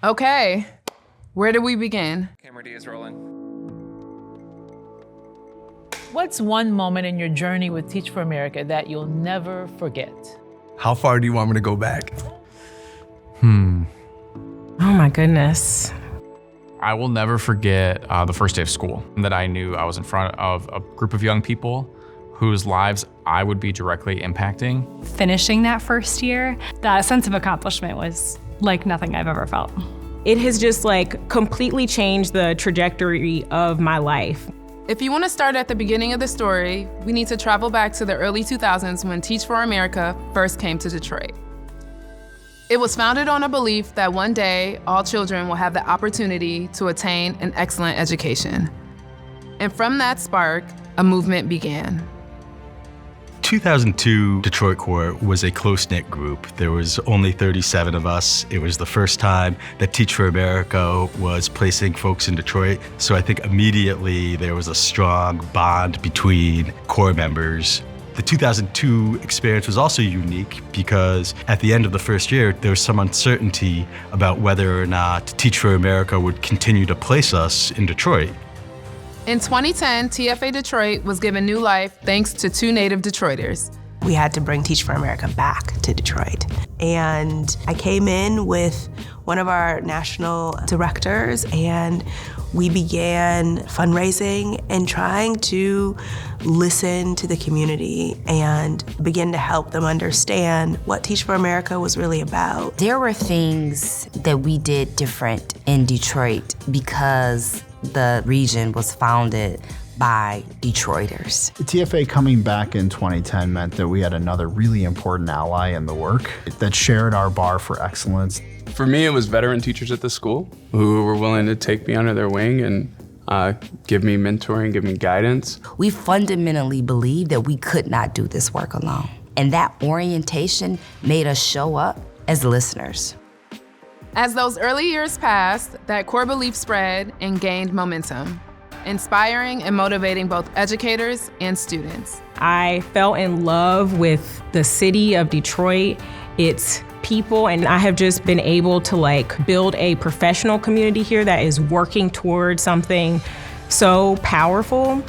Okay, where do we begin? Camera D is rolling. What's one moment in your journey with Teach for America that you'll never forget? How far do you want me to go back? Oh my goodness. I will never forget the first day of school that I knew I was in front of a group of young people whose lives I would be directly impacting. Finishing that first year, that sense of accomplishment was like nothing I've ever felt. It has just completely changed the trajectory of my life. If you want to start at the beginning of the story, we need to travel back to the early 2000s when Teach for America first came to Detroit. It was founded on a belief that one day all children will have the opportunity to attain an excellent education. And from that spark, a movement began. 2002 Detroit Core was a close-knit group. There was only 37 of us. It was the first time that Teach for America was placing folks in Detroit. So I think immediately there was a strong bond between core members. The 2002 experience was also unique because at the end of the first year, there was some uncertainty about whether or not Teach for America would continue to place us in Detroit. In 2010, TFA Detroit was given new life thanks to two native Detroiters. We had to bring Teach for America back to Detroit. And I came in with one of our national directors, and we began fundraising and trying to listen to the community and begin to help them understand what Teach for America was really about. There were things that we did different in Detroit because the region was founded by Detroiters. The TFA coming back in 2010 meant that we had another really important ally in the work that shared our bar for excellence. For me, it was veteran teachers at the school who were willing to take me under their wing and give me mentoring, give me guidance. We fundamentally believed that we could not do this work alone. And that orientation made us show up as listeners. As those early years passed, that core belief spread and gained momentum, inspiring and motivating both educators and students. I fell in love with the city of Detroit, its people, and I have just been able to build a professional community here that is working towards something so powerful.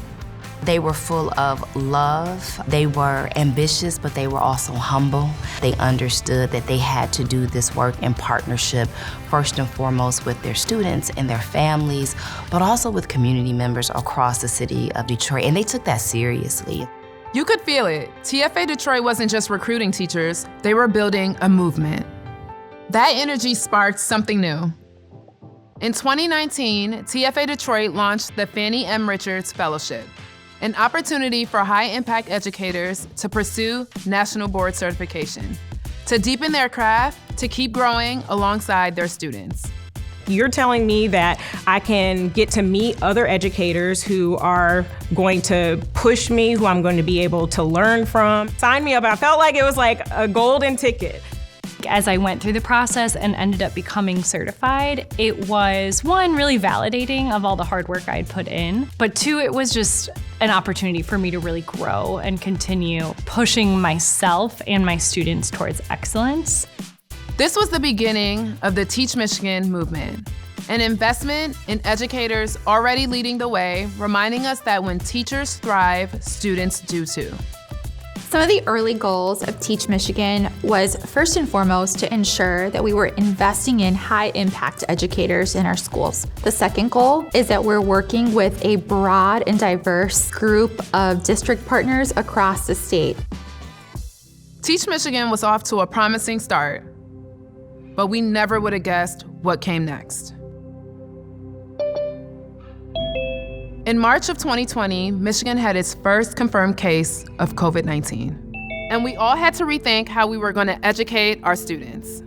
They were full of love. They were ambitious, but they were also humble. They understood that they had to do this work in partnership, first and foremost with their students and their families, but also with community members across the city of Detroit, and they took that seriously. You could feel it. TFA Detroit wasn't just recruiting teachers, they were building a movement. That energy sparked something new. In 2019, TFA Detroit launched the Fannie M. Richards Fellowship, an opportunity for high-impact educators to pursue national board certification, to deepen their craft, to keep growing alongside their students. You're telling me that I can get to meet other educators who are going to push me, who I'm going to be able to learn from. Sign me up. I felt like it was like a golden ticket. As I went through the process and ended up becoming certified, it was, one, really validating of all the hard work I'd put in, but two, it was just an opportunity for me to really grow and continue pushing myself and my students towards excellence. This was the beginning of the Teach Michigan movement, an investment in educators already leading the way, reminding us that when teachers thrive, students do too. Some of the early goals of Teach Michigan was first and foremost to ensure that we were investing in high-impact educators in our schools. The second goal is that we're working with a broad and diverse group of district partners across the state. Teach Michigan was off to a promising start, but we never would have guessed what came next. In March of 2020, Michigan had its first confirmed case of COVID-19. And we all had to rethink how we were going to educate our students.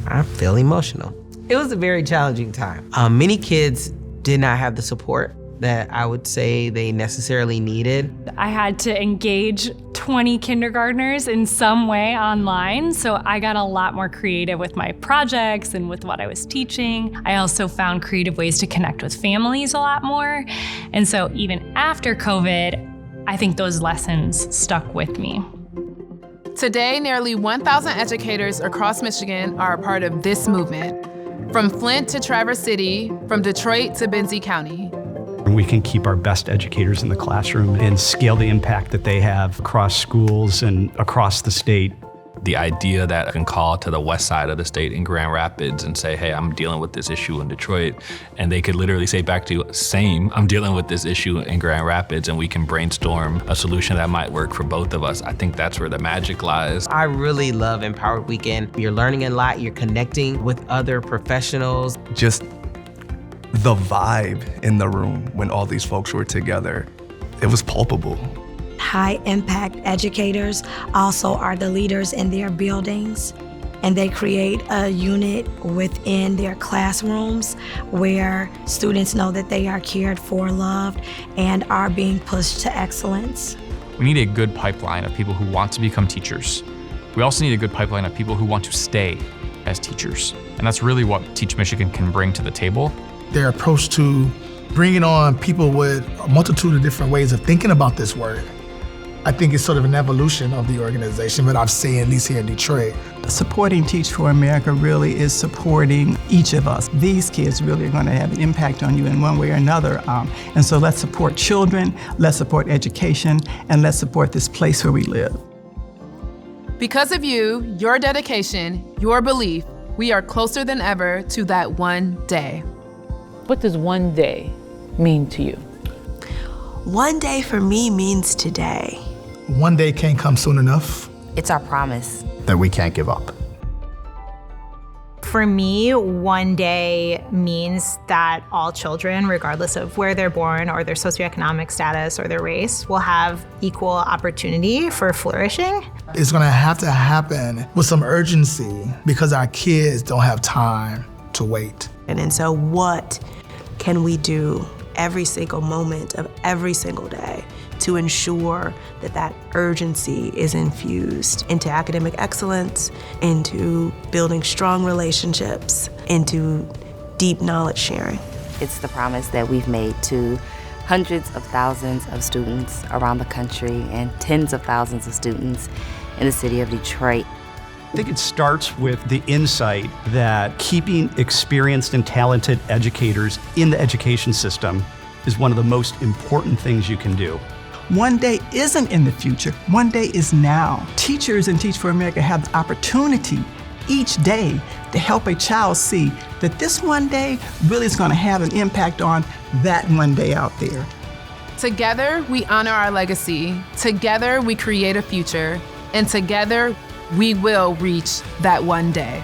I feel emotional. It was a very challenging time. Many kids did not have the support that I would say they necessarily needed. I had to engage 20 kindergartners in some way online, so I got a lot more creative with my projects and with what I was teaching. I also found creative ways to connect with families a lot more. And so even after COVID, I think those lessons stuck with me. Today, nearly 1,000 educators across Michigan are a part of this movement, From Flint to Traverse City, from Detroit to Benzie County. We can keep our best educators in the classroom and scale the impact that they have across schools and across the state. The idea that I can call to the west side of the state in Grand Rapids and say, hey, I'm dealing with this issue in Detroit. And they could literally say back to you, same, I'm dealing with this issue in Grand Rapids, and we can brainstorm a solution that might work for both of us. I think that's where the magic lies. I really love Empowered Weekend. You're learning a lot, you're connecting with other professionals. Just the vibe in the room when all these folks were together, it was palpable. High impact educators also are the leaders in their buildings, and they create a unit within their classrooms where students know that they are cared for, loved, and are being pushed to excellence. We need a good pipeline of people who want to become teachers. We also need a good pipeline of people who want to stay as teachers. And that's really what Teach Michigan can bring to the table. Their approach to bringing on people with a multitude of different ways of thinking about this work, I think it's sort of an evolution of the organization, but I've seen, at least here in Detroit. Supporting Teach for America really is supporting each of us. These kids really are going to have an impact on you in one way or another. And so let's support children, let's support education, and let's support this place where we live. Because of you, your dedication, your belief, we are closer than ever to that one day. What does one day mean to you? One day for me means today. One day can't come soon enough. It's our promise that we can't give up. For me, one day means that all children, regardless of where they're born or their socioeconomic status or their race, will have equal opportunity for flourishing. It's gonna have to happen with some urgency because our kids don't have time to wait. And so what can we do every single moment of every single day to ensure that that urgency is infused into academic excellence, into building strong relationships, into deep knowledge sharing? It's the promise that we've made to hundreds of thousands of students around the country and tens of thousands of students in the city of Detroit. I think it starts with the insight that keeping experienced and talented educators in the education system is one of the most important things you can do. One day isn't in the future, one day is now. Teachers in Teach for America have the opportunity each day to help a child see that this one day really is going to have an impact on that one day out there. Together, we honor our legacy. Together, we create a future. And together, we will reach that one day.